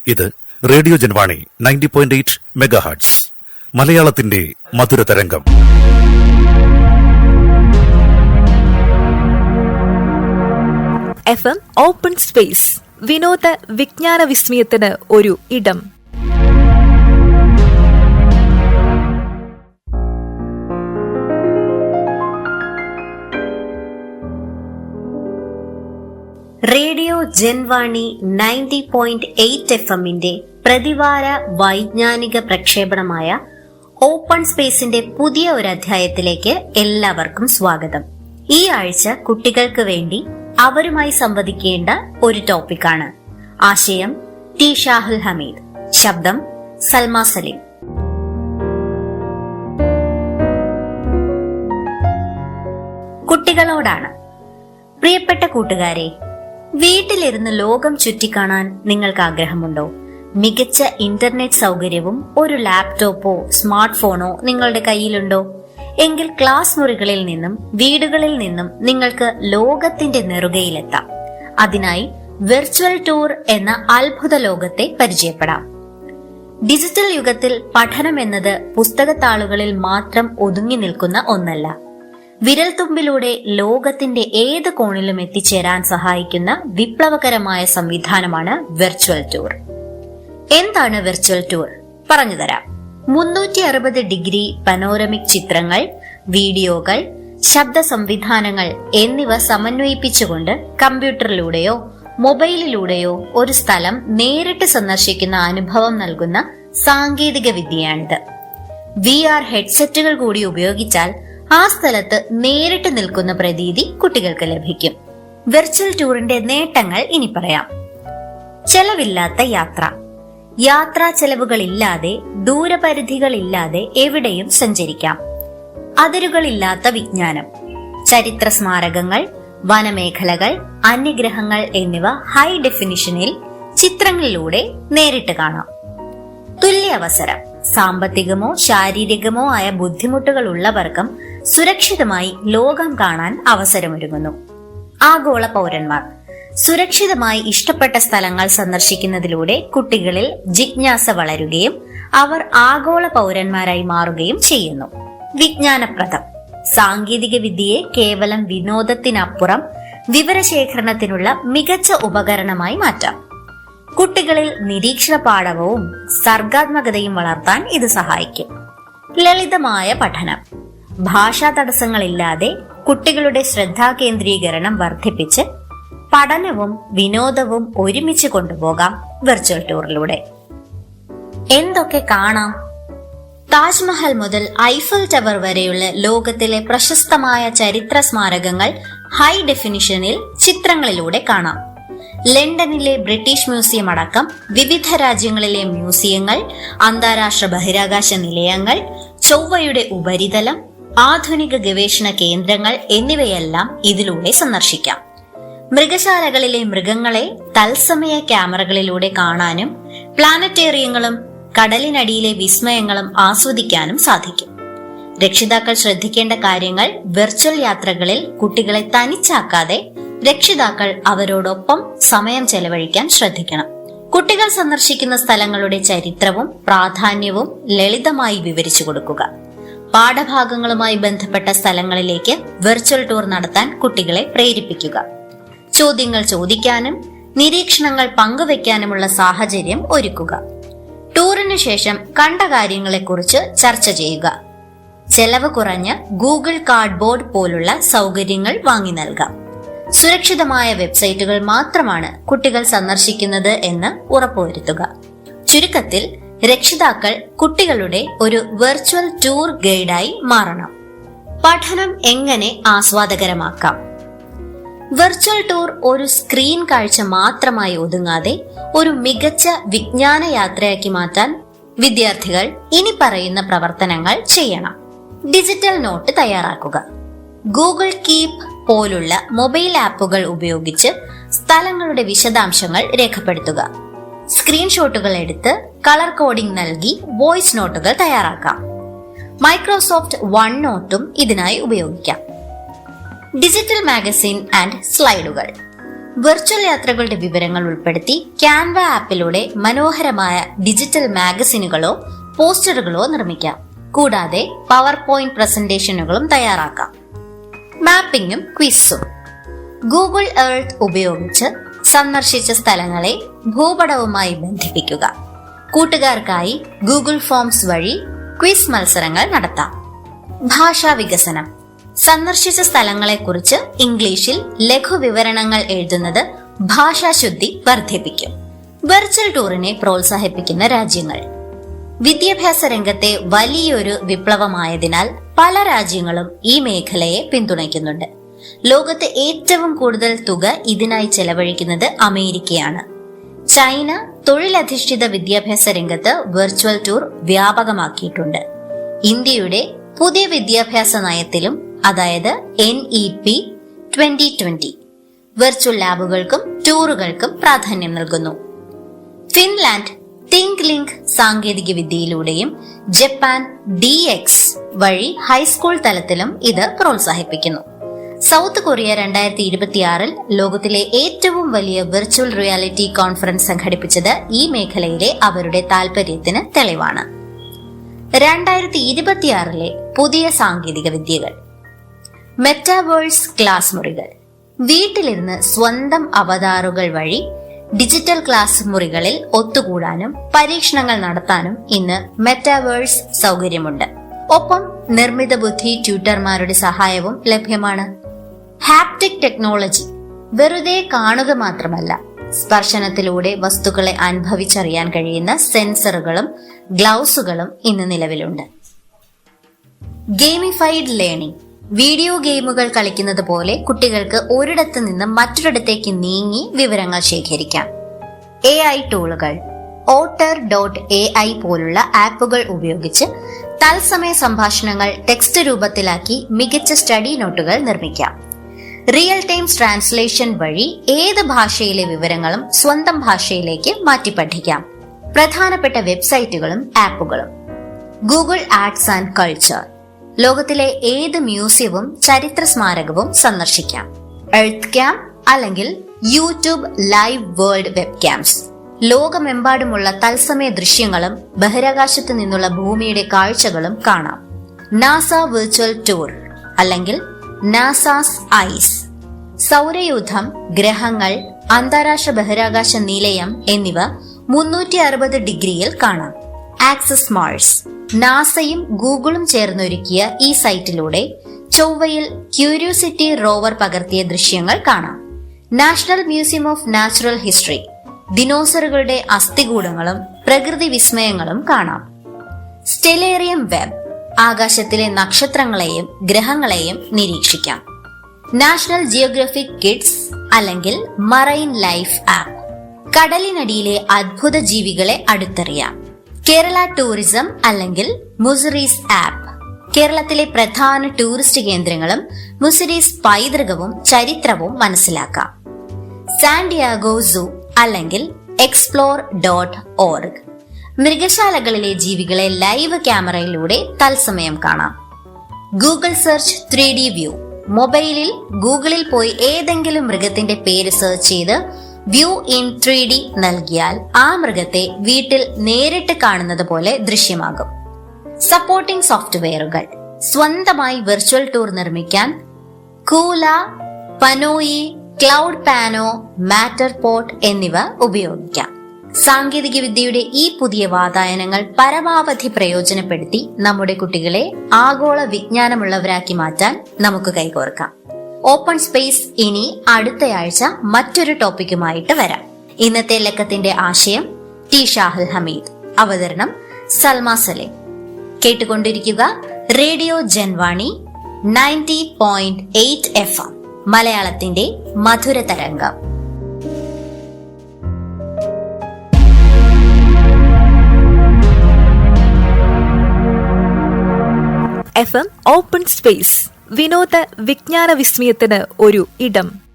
ഇത് radio Janvani 90.8 megahertz, മലയാളത്തിന്റെ മധുരതരംഗം. FM open space, വിനോദ വിജ്ഞാന വിസ്മയത്തിന് ഒരു ഇടം. റേഡിയോ ജൻവാണി 90.8 FM-ന്റെ പ്രതിവാര വൈജ്ഞാനിക പ്രക്ഷേപണമായ ഓപ്പൺ സ്പേസിന്റെ പുതിയ ഒരു അധ്യായത്തിലേക്ക് എല്ലാവർക്കും സ്വാഗതം. ഈ ആഴ്ച കുട്ടികൾക്ക് വേണ്ടി അവരുമായി സംവദിക്കേണ്ട ഒരു ടോപ്പിക്കാണ്. ആശയം ടി ഷാഹുൽ ഹമീദ്, ശബ്ദം സൽമ സലീം. കുട്ടികളോടാണ്. പ്രിയപ്പെട്ട കൂട്ടുകാരെ, വീട്ടിലിരുന്ന് ലോകം ചുറ്റിക്കാണാൻ നിങ്ങൾക്ക് ആഗ്രഹമുണ്ടോ? മികച്ച ഇന്റർനെറ്റ് സൗകര്യവും ഒരു ലാപ്ടോപ്പോ സ്മാർട്ട് ഫോണോ നിങ്ങളുടെ കയ്യിലുണ്ടോ? എങ്കിൽ ക്ലാസ് മുറികളിൽ നിന്നും വീടുകളിൽ നിന്നും നിങ്ങൾക്ക് ലോകത്തിന്റെ നെറുകയിലെത്താം. അതിനായി വെർച്വൽ ടൂർ എന്ന അത്ഭുത ലോകത്തെ പരിചയപ്പെടാം. ഡിജിറ്റൽ യുഗത്തിൽ പഠനം എന്നത് പുസ്തകത്താളുകളിൽ മാത്രം ഒതുങ്ങി നിൽക്കുന്ന ഒന്നല്ല. വിരൽത്തുമ്പിലൂടെ ലോകത്തിന്റെ ഏത് കോണിലും എത്തിച്ചേരാൻ സഹായിക്കുന്ന വിപ്ലവകരമായ സംവിധാനമാണ് വെർച്വൽ ടൂർ. എന്താണ് വെർച്വൽ ടൂർ? പറഞ്ഞുതരാം. 360 ഡിഗ്രി പനോരമിക് ചിത്രങ്ങൾ, വീഡിയോകൾ, ശബ്ദ സംവിധാനങ്ങൾ എന്നിവ സമന്വയിപ്പിച്ചുകൊണ്ട് കമ്പ്യൂട്ടറിലൂടെയോ മൊബൈലിലൂടെയോ ഒരു സ്ഥലം നേരിട്ട് സന്ദർശിക്കുന്ന അനുഭവം നൽകുന്ന സാങ്കേതിക വിദ്യയാണിത്. VR ഹെഡ്സെറ്റുകൾ കൂടി ഉപയോഗിച്ചാൽ ആ സ്ഥലത്ത് നേരിട്ട് നിൽക്കുന്ന പ്രതീതി കുട്ടികൾക്ക് ലഭിക്കും. വെർച്വൽ ടൂറിന്റെ നേട്ടങ്ങൾ ഇനി പറയാം. ചെലവില്ലാത്ത യാത്ര. യാത്രാ ചെലവുകളില്ലാതെ, ദൂരപരിധികളില്ലാതെ എവിടെയും സഞ്ചരിക്കാം. അതിരുകളില്ലാത്ത വിജ്ഞാനം. ചരിത്ര സ്മാരകങ്ങൾ, വനമേഖലകൾ, അന്യഗ്രഹങ്ങൾ എന്നിവ ഹൈ ഡെഫിനിഷനിൽ ചിത്രങ്ങളിലൂടെ നേരിട്ട് കാണാം. തുല്യ അവസരം. സാമ്പത്തികമോ ശാരീരികമോ ആയ ബുദ്ധിമുട്ടുകൾ ഉള്ളവർക്കും സുരക്ഷിതമായി ലോകം കാണാൻ അവസരമൊരുങ്ങുന്നു. ആഗോള പൗരന്മാർ. സുരക്ഷിതമായി ഇഷ്ടപ്പെട്ട സ്ഥലങ്ങൾ സന്ദർശിക്കുന്നതിലൂടെ കുട്ടികളിൽ ജിജ്ഞാസ വളരുകയും അവർ ആഗോള പൗരന്മാരായി മാറുകയും ചെയ്യുന്നു. വിജ്ഞാനപ്രദം. സാങ്കേതിക വിദ്യയെ കേവലം വിനോദത്തിനപ്പുറം വിവരശേഖരണത്തിനുള്ള മികച്ച ഉപകരണമായി മാറ്റാം. കുട്ടികളിൽ നിരീക്ഷണ പാഠവും സർഗാത്മകതയും വളർത്താൻ ഇത് സഹായിക്കും. ലളിതമായ പഠനം. ഭാഷാ തടസ്സങ്ങളില്ലാതെ കുട്ടികളുടെ ശ്രദ്ധാകേന്ദ്രീകരണം വർദ്ധിപ്പിച്ച് പഠനവും വിനോദവും ഒരുമിച്ച് കൊണ്ടുപോകാം വെർച്വൽ ടൂറിലൂടെ. എന്തൊക്കെ കാണാം? താജ്മഹൽ മുതൽ ഐഫൽ ടവർ വരെയുള്ള ലോകത്തിലെ പ്രശസ്തമായ ചരിത്ര സ്മാരകങ്ങൾ ഹൈ ഡെഫിനിഷനിൽ ചിത്രങ്ങളിലൂടെ കാണാം. ലണ്ടനിലെ ബ്രിട്ടീഷ് മ്യൂസിയം അടക്കം വിവിധ രാജ്യങ്ങളിലെ മ്യൂസിയങ്ങൾ, അന്താരാഷ്ട്ര ബഹിരാകാശ നിലയങ്ങൾ, ചൊവ്വയുടെ ഉപരിതലം, ആധുനിക ഗവേഷണ കേന്ദ്രങ്ങൾ എന്നിവയെല്ലാം ഇതിലൂടെ സന്ദർശിക്കാം. മൃഗശാലകളിലെ മൃഗങ്ങളെ തത്സമയ ക്യാമറകളിലൂടെ കാണാനും പ്ലാനറ്റേറിയങ്ങളും കടലിനടിയിലെ വിസ്മയങ്ങളും ആസ്വദിക്കാനും സാധിക്കും. രക്ഷിതാക്കൾ ശ്രദ്ധിക്കേണ്ട കാര്യങ്ങൾ: വെർച്വൽ യാത്രകളിൽ കുട്ടികളെ തനിച്ചാക്കാതെ രക്ഷിതാക്കൾ അവരോടൊപ്പം സമയം ചെലവഴിക്കാൻ ശ്രദ്ധിക്കണം. കുട്ടികൾ സന്ദർശിക്കുന്ന സ്ഥലങ്ങളുടെ ചരിത്രവും പ്രാധാന്യവും ലളിതമായി വിവരിച്ചു കൊടുക്കുക. പാഠഭാഗങ്ങളുമായി ബന്ധപ്പെട്ട സ്ഥലങ്ങളിലേക്ക് വെർച്വൽ ടൂർ നടത്താൻ കുട്ടികളെ പ്രേരിപ്പിക്കുക. ചോദ്യങ്ങൾ ചോദിക്കാനും നിരീക്ഷണങ്ങൾ പങ്കുവെക്കാനുമുള്ള സാഹചര്യം ഒരുക്കുക. ടൂറിനു ശേഷം കണ്ട കാര്യങ്ങളെക്കുറിച്ച് ചർച്ച ചെയ്യുക. ചെലവ് കുറഞ്ഞ ഗൂഗിൾ കാർഡ്ബോർഡ് പോലുള്ള സൗകര്യങ്ങൾ വാങ്ങി നൽകാം. സുരക്ഷിതമായ വെബ്സൈറ്റുകൾ മാത്രമാണ് കുട്ടികൾ സന്ദർശിക്കുന്നത് എന്ന് ഉറപ്പുവരുത്തുക. ചുരുക്കത്തിൽ, രക്ഷിതാക്കൾ കുട്ടികളുടെ ഒരു വെർച്വൽ ടൂർ ഗൈഡായി മാറണം. പഠനം എങ്ങനെ ആസ്വാദകരമാക്കാം? വെർച്വൽ ടൂർ ഒരു സ്ക്രീൻ കാഴ്ച മാത്രമായി ഒതുങ്ങാതെ ഒരു മികച്ച വിജ്ഞാന യാത്രയാക്കി മാറ്റാൻ വിദ്യാർത്ഥികൾ ഇനി പറയുന്ന പ്രവർത്തനങ്ങൾ ചെയ്യണം. ഡിജിറ്റൽ നോട്ട് തയ്യാറാക്കുക. ഗൂഗിൾ കീപ്പ് പോലുള്ള മൊബൈൽ ആപ്പുകൾ ഉപയോഗിച്ച് സ്ഥലങ്ങളുടെ വിശദാംശങ്ങൾ രേഖപ്പെടുത്തുക. സ്ക്രീൻഷോട്ടുകൾ എടുത്ത് കളർ കോഡിംഗ് നൽകി വോയിസ് നോട്ടുകൾ തയ്യാറാക്കാം. മൈക്രോസോഫ്റ്റ് വൺ നോട്ടും ഇതിനായി ഉപയോഗിക്കാം. ഡിജിറ്റൽ മാഗസിൻ ആൻഡ് സ്ലൈഡുകൾ. വെർച്വൽ യാത്രകളുടെ വിവരങ്ങൾ ഉൾപ്പെടുത്തി ക്യാൻവ ആപ്പിലൂടെ മനോഹരമായ ഡിജിറ്റൽ മാഗസിനുകളോ പോസ്റ്ററുകളോ നിർമ്മിക്കാം. കൂടാതെ പവർ പോയിന്റ് പ്രസന്റേഷനുകളും തയ്യാറാക്കാം. മാപ്പിംഗും ക്വിസും. ഗൂഗിൾ എർത്ത് ഉപയോഗിച്ച് സന്ദർശിച്ച സ്ഥലങ്ങളെ ഭൂപടവുമായി ബന്ധിപ്പിക്കുക. കൂട്ടുകാർക്കായി ഗൂഗിൾ ഫോംസ് വഴി ക്വിസ് മത്സരങ്ങൾ നടത്താം. ഭാഷാ വികസനം. സന്ദർശിച്ച സ്ഥലങ്ങളെക്കുറിച്ച് ഇംഗ്ലീഷിൽ ലഘുവിവരണങ്ങൾ എഴുതുന്നത് ഭാഷാശുദ്ധി വർദ്ധിപ്പിക്കും. വെർച്വൽ ടൂറിനെ പ്രോത്സാഹിപ്പിക്കുന്ന രാജ്യങ്ങൾ. വിദ്യാഭ്യാസ രംഗത്തെ വലിയൊരു വിപ്ലവമായതിനാൽ പല രാജ്യങ്ങളും ഈ മേഖലയെ പിന്തുണയ്ക്കുന്നുണ്ട്. ലോകത്ത് ഏറ്റവും കൂടുതൽ തുക ഇതിനായി ചെലവഴിക്കുന്നത് അമേരിക്കയാണ്. ചൈന തൊഴിലധിഷ്ഠിത വിദ്യാഭ്യാസ രംഗത്ത് വെർച്വൽ ടൂർ വ്യാപകമാക്കിയിട്ടുണ്ട്. ഇന്ത്യയുടെ പുതിയ വിദ്യാഭ്യാസ നയത്തിലും, അതായത് NEP 2020, വെർച്വൽ ലാബുകൾക്കും ടൂറുകൾക്കും പ്രാധാന്യം നൽകുന്നു. ഫിൻലാൻഡ് തിങ്ക് ലിങ്ക് സാങ്കേതിക വിദ്യയിലൂടെയും ജപ്പാൻ DX വഴി ഹൈസ്കൂൾ തലത്തിലും ഇത് പ്രോത്സാഹിപ്പിക്കുന്നു. സൗത്ത് കൊറിയ 2026 ലോകത്തിലെ ഏറ്റവും വലിയ വെർച്വൽ റിയാലിറ്റി കോൺഫറൻസ് സംഘടിപ്പിച്ചത് ഈ മേഖലയിലെ അവരുടെ താൽപര്യത്തിന് തെളിവാണ്. 2026 പുതിയ സാങ്കേതിക വിദ്യകൾ. മെറ്റാവേഴ്സ് ക്ലാസ് മുറികൾ. വീട്ടിലിരുന്ന് സ്വന്തം അവതാറുകൾ വഴി ഡിജിറ്റൽ ക്ലാസ് മുറികളിൽ ഒത്തുകൂടാനും പരീക്ഷണങ്ങൾ നടത്താനും ഇന്ന് മെറ്റാവേഴ്സ് സൗകര്യമുണ്ട്. ഒപ്പം നിർമ്മിത ബുദ്ധി ട്യൂട്ടർമാരുടെ സഹായവും ലഭ്യമാണ്. Haptic technology. വെറുതെ കാണുക മാത്രമല്ല, സ്പർശനത്തിലൂടെ വസ്തുക്കളെ അനുഭവിച്ചറിയാൻ കഴിയുന്ന സെൻസറുകളും ഗ്ലൗസുകളും ഇന്ന് നിലവിലുണ്ട്. Gamified learning. വീഡിയോ ഗെയിമുകൾ കളിക്കുന്നത് പോലെ കുട്ടികൾക്ക് ഒരിടത്ത് നിന്ന് മറ്റൊരിടത്തേക്ക് നീങ്ങി വിവരങ്ങൾ ശേഖരിക്കാം. AI ടൂളുകൾ. otter.ai പോലുള്ള ആപ്പുകൾ ഉപയോഗിച്ച് തത്സമയ സംഭാഷണങ്ങൾ ടെക്സ്റ്റ് രൂപത്തിലാക്കി മികച്ച സ്റ്റഡി നോട്ടുകൾ നിർമ്മിക്കാം. റിയൽ ടൈം ട്രാൻസ്ലേഷൻ വഴി ഏത് ഭാഷയിലെ വിവരങ്ങളും സ്വന്തം ഭാഷയിലേക്ക് മാറ്റി പഠിക്കാം. പ്രധാനപ്പെട്ട വെബ്സൈറ്റുകളും ആപ്പുകളും. Google arts and culture. ലോകത്തിലെ ഏത് മ്യൂസിയവും ചരിത്ര സ്മാരകവും സന്ദർശിക്കാം. എർത്ത് ക്യാമ്പ് അല്ലെങ്കിൽ YouTube live world web camps. ലോകമെമ്പാടുമുള്ള തത്സമയ ദൃശ്യങ്ങളും ബഹിരാകാശത്ത് നിന്നുള്ള ഭൂമിയുടെ കാഴ്ചകളും കാണാം. നാസ വെർച്വൽ ടൂർ അല്ലെങ്കിൽ നാസാസ് ഐസ്. സൗരയൂഥം, ഗ്രഹങ്ങൾ, അന്താരാഷ്ട്ര ബഹിരാകാശ നിലയം എന്നിവ 360 ഡിഗ്രിയിൽ കാണാം. Access Mars. നാസയും ഗൂഗിളും ചേർന്നൊരുക്കിയ ഈ സൈറ്റിലൂടെ ചൊവ്വയിൽ ക്യൂരിയോസിറ്റി റോവർ പകർത്തിയ ദൃശ്യങ്ങൾ കാണാം. National Museum of Natural History. ദിനോസറുകളുടെ അസ്ഥികൂടങ്ങളും പ്രകൃതി വിസ്മയങ്ങളും കാണാം. Stellarium Web. ആകാശത്തിലെ നക്ഷത്രങ്ങളെയും ഗ്രഹങ്ങളെയും നിരീക്ഷിക്കാം. നാഷണൽ ജിയോഗ്രഫിക് കിഡ്സ് അല്ലെങ്കിൽ മറൈൻ ലൈഫ് ആപ്പ്. കടലിനടിയിലെ അത്ഭുത ജീവികളെ അടുത്തറിയാം. കേരള ടൂറിസം അല്ലെങ്കിൽ മുസിറീസ് ആപ്പ്. കേരളത്തിലെ പ്രധാന ടൂറിസ്റ്റ് കേന്ദ്രങ്ങളും മുസിറീസ് പൈതൃകവും ചരിത്രവും മനസ്സിലാക്കാം. സാന്റിയാഗോ സൂ അല്ലെങ്കിൽ explore.org. മൃഗശാലകളിലെ ജീവികളെ ലൈവ് ക്യാമറയിലൂടെ തത്സമയം കാണാം. Google search 3D view. മൊബൈലിൽ ഗൂഗിളിൽ പോയി ഏതെങ്കിലും മൃഗത്തിന്റെ പേര് സെർച്ച് ചെയ്ത് വ്യൂ ഇൻ 3D നൽകിയാൽ ആ മൃഗത്തെ വീട്ടിൽ നേരിട്ട് കാണുന്നത് പോലെ ദൃശ്യമാകും. സപ്പോർട്ടിംഗ് സോഫ്റ്റ്വെയറുകൾ. സ്വന്തമായി വെർച്വൽ ടൂർ നിർമ്മിക്കാൻ കൂല, പനോയി, ക്ലൗഡ് പാനോ, മാറ്റർപോർട്ട് എന്നിവ ഉപയോഗിക്കാം. സാങ്കേതിക വിദ്യയുടെ ഈ പുതിയ വാതായനങ്ങൾ പരമാവധി പ്രയോജനപ്പെടുത്തി നമ്മുടെ കുട്ടികളെ ആഗോള വിജ്ഞാനമുള്ളവരാക്കി മാറ്റാൻ നമുക്ക് കൈകോർക്കാം. ഓപ്പൺ സ്പേസ് ഇനി അടുത്തയാഴ്ച മറ്റൊരു ടോപ്പിക്കുമായിട്ട് വരാം. ഇന്നത്തെ ലക്കത്തിന്റെ ആശയം ടി ഷാഹുൽ ഹമീദ്, അവതരണം സൽമ സലേം. കേട്ടുകൊണ്ടിരിക്കുക റേഡിയോ ജൻവാണി 90.8 FM, മലയാളത്തിന്റെ മധുര തരംഗം. FM open space. വിനോദ വിജ്ഞാന വിസ്മയത്തിന് ഒരു ഇടം.